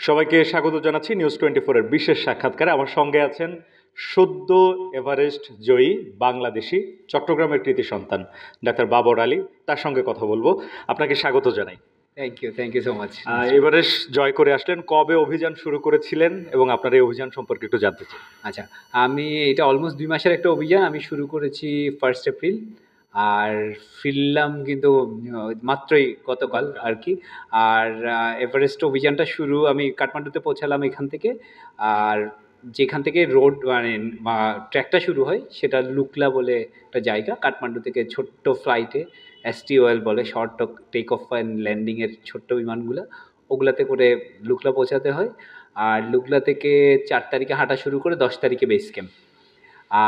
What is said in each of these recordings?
সবাইকে স্বাগত জানাচ্ছি নিউজ 24 এর বিশেষ সাক্ষাৎকারে। আমার সঙ্গে আছেন সদ্য এভারেস্ট জয়ী বাংলাদেশি চট্টগ্রামের কৃতি সন্তান ডাক্তার বাবর আলী। তার সঙ্গে কথা বলবো। আপনাকে স্বাগত জানাই। Thank you so much. Everest জয় করে আসলেন, কবে অভিযান শুরু করেছিলেন এবং আপনার এই অভিযান সম্পর্কে একটু জানতে চাই। আচ্ছা, আমি এটা অলমোস্ট 2 মাসের একটা অভিযান। আমি শুরু করেছি 1 এপ্রিল, আর ফিরলাম কিন্তু মাত্রই গতকাল আর কি। আর এভারেস্ট অভিযানটা শুরু আমি কাঠমান্ডুতে পৌঁছালাম এখান থেকে। আর যেখান থেকে রোড মানে ট্র্যাকটা শুরু হয় সেটা লুকলা বলে একটা জায়গা। কাঠমান্ডু থেকে ছোট্ট ফ্লাইটে STOL বলে, শর্ট টেক অফ অ্যান্ড ল্যান্ডিংয়ের ছোট্ট বিমানগুলো, ওগুলাতে করে লুকলা পৌঁছাতে হয়। আর লুকলা থেকে 4 তারিখে হাঁটা শুরু করে 10 তারিখে বেস ক্যাম্প।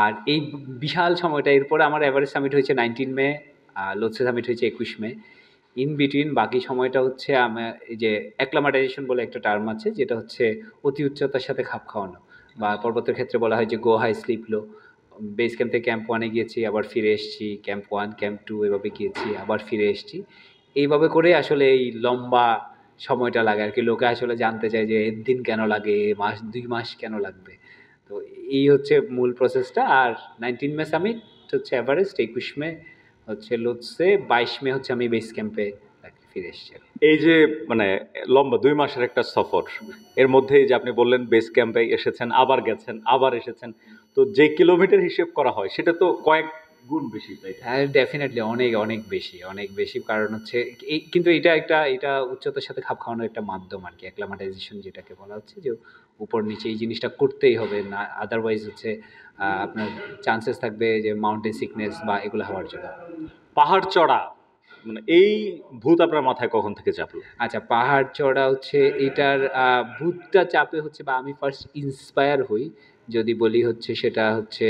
আর এই বিশাল সময়টা, এরপরে আমার এভারেস্ট সামিট হয়েছে 19 মে, লোৎসে সামিট হয়েছে 21 মে। ইন বিটুইন বাকি সময়টা হচ্ছে আমার এই যে অ্যাক্লামাটাইজেশন বলে একটা টার্ম আছে, যেটা হচ্ছে অতি উচ্চতার সাথে খাপ খাওয়ানো, বা পর্বতের ক্ষেত্রে বলা হয় যে গো হাই স্লিপ লো। বেস ক্যাম্প থেকে ক্যাম্প 1-এ গিয়েছি, আবার ফিরে এসেছি, ক্যাম্প 1 ক্যাম্প 2 এভাবে গিয়েছি, আবার ফিরে এসেছি। এইভাবে করে আসলে এই লম্বা সময়টা লাগে আর কি। লোকে আসলে জানতে চায় যে এর দিন কেন লাগে, মাস 2 মাস কেন লাগবে। তো এই হচ্ছে মূল প্রসেসটা। আর 19 মে সামিট হচ্ছে এভারেস্ট, 21 মে হচ্ছে লোৎসে, 22 মে হচ্ছে আমি বেস ক্যাম্পে ফিরে এসেছি। এই যে মানে লম্বা 2 মাসের একটা সফর, এর মধ্যে যে আপনি বললেন বেস ক্যাম্পে এসেছেন, আবার গেছেন, আবার এসেছেন, তো যে কিলোমিটার হিসেব করা হয় সেটা তো কয়েক গুণ বেশি, তাই? হ্যাঁ, ডেফিনেটলি অনেক বেশি। কারণ হচ্ছে এই, কিন্তু এটা উচ্চতার সাথে খাপ খাওয়ানোর একটা মাধ্যম আর কি। অ্যাক্লামাটাইজেশন যেটাকে বলা হচ্ছে, যে উপর নিচে এই জিনিসটা করতেই হবে, না আদারওয়াইজ হচ্ছে আপনার চান্সেস থাকবে যে মাউন্টেন সিকনেস বা এগুলো হওয়ার জন্য। পাহাড় চড়া মানে এই ভূত আপনার মাথায় কখন থেকে চাপলো? আচ্ছা, পাহাড় চড়া হচ্ছে এটার ভূতটা চাপে হচ্ছে, বা আমি ফার্স্ট ইন্সপায়ার হই যদি বলি হচ্ছে, সেটা হচ্ছে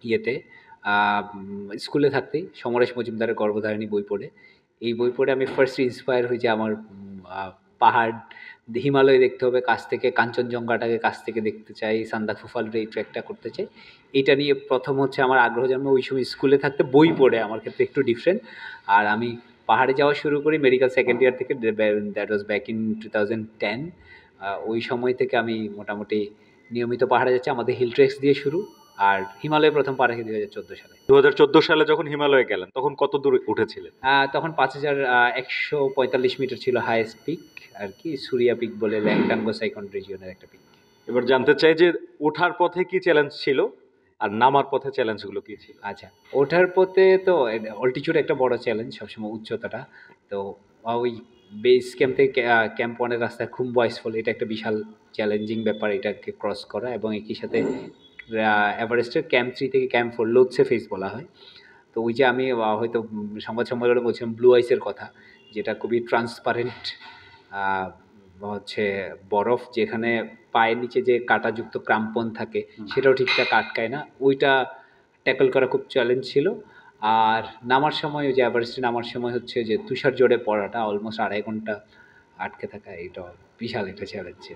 ইয়েতে স্কুলে থাকতেই সমরেশ মজুমদারের গর্ভধারিণী বই পড়ে। এই বই পড়ে আমি ফার্স্ট ইন্সপায়ার হই যে আমার পাহাড়, হিমালয় দেখতে হবে কাছ থেকে, কাঞ্চনজঙ্ঘাটাকে কাছ থেকে দেখতে চাই, সান্দাকফু এই ট্রেকটা করতে চাই। এটা নিয়ে প্রথম হচ্ছে আমার আগ্রহ জন্ম ওই সময় স্কুলে থাকতে, বই পড়ে। আমার ক্ষেত্রে একটু ডিফারেন্ট। আর আমি পাহাড়ে যাওয়া শুরু করি মেডিকেল সেকেন্ড ইয়ার থেকে, দ্যাট ওয়াজ ব্যাক ইন 2010। ওই সময় থেকে আমি মোটামুটি নিয়মিত পাহাড়ে যাচ্ছি। আমাদের হিল ট্রেক্স দিয়ে শুরু, আর হিমালয়ে প্রথম পা রাখি 2014 সালে। 2014 সালে যখন হিমালয়ে গেলেন তখন কত দূর উঠেছিলেন? তখন 5145 মিটার ছিল হাইয়েস্ট পিক আর কি, সুরিয়া পিক বলে, ল্যাংটাঙ্গো সাইকন রিজিয়নের একটা পিক। এবার জানতে চাই যে ওঠার পথে কি চ্যালেঞ্জ ছিল আর নামার পথে চ্যালেঞ্জগুলো কি ছিল? আচ্ছা, ওঠার পথে তো অল্টিটিউড একটা বড় চ্যালেঞ্জ সবসময়, উচ্চতাটা। তো ওই বেস ক্যাম্প থেকে ক্যাম্প 1-এর রাস্তায় খুব ফল, এটা একটা বিশাল চ্যালেঞ্জিং ব্যাপার এটাকে ক্রস করা। এবং একই সাথে এভারেস্টের ক্যাম্প 3 থেকে ক্যাম্প 4 লোৎসে ফেস বলা হয়। তো ওই যে আমি হয়তো সংবাদ সম্মেলনে বলছিলাম ব্লু আইসের কথা, যেটা খুবই ট্রান্সপারেন্ট হচ্ছে বরফ, যেখানে পায়ের নিচে যে কাঁটাযুক্ত ক্রাম্পন থাকে সেটাও ঠিকঠাক আটকায় না। ওইটা ট্যাকল করা খুব চ্যালেঞ্জ ছিল। আর নামার সময়, ওই যে এভারেস্টে নামার সময় হচ্ছে যে তুষার জোরে পড়াটা, অলমোস্ট 2.5 ঘন্টা আটকে থাকা, এটা বিশাল একটা চ্যালেঞ্জ ছিল।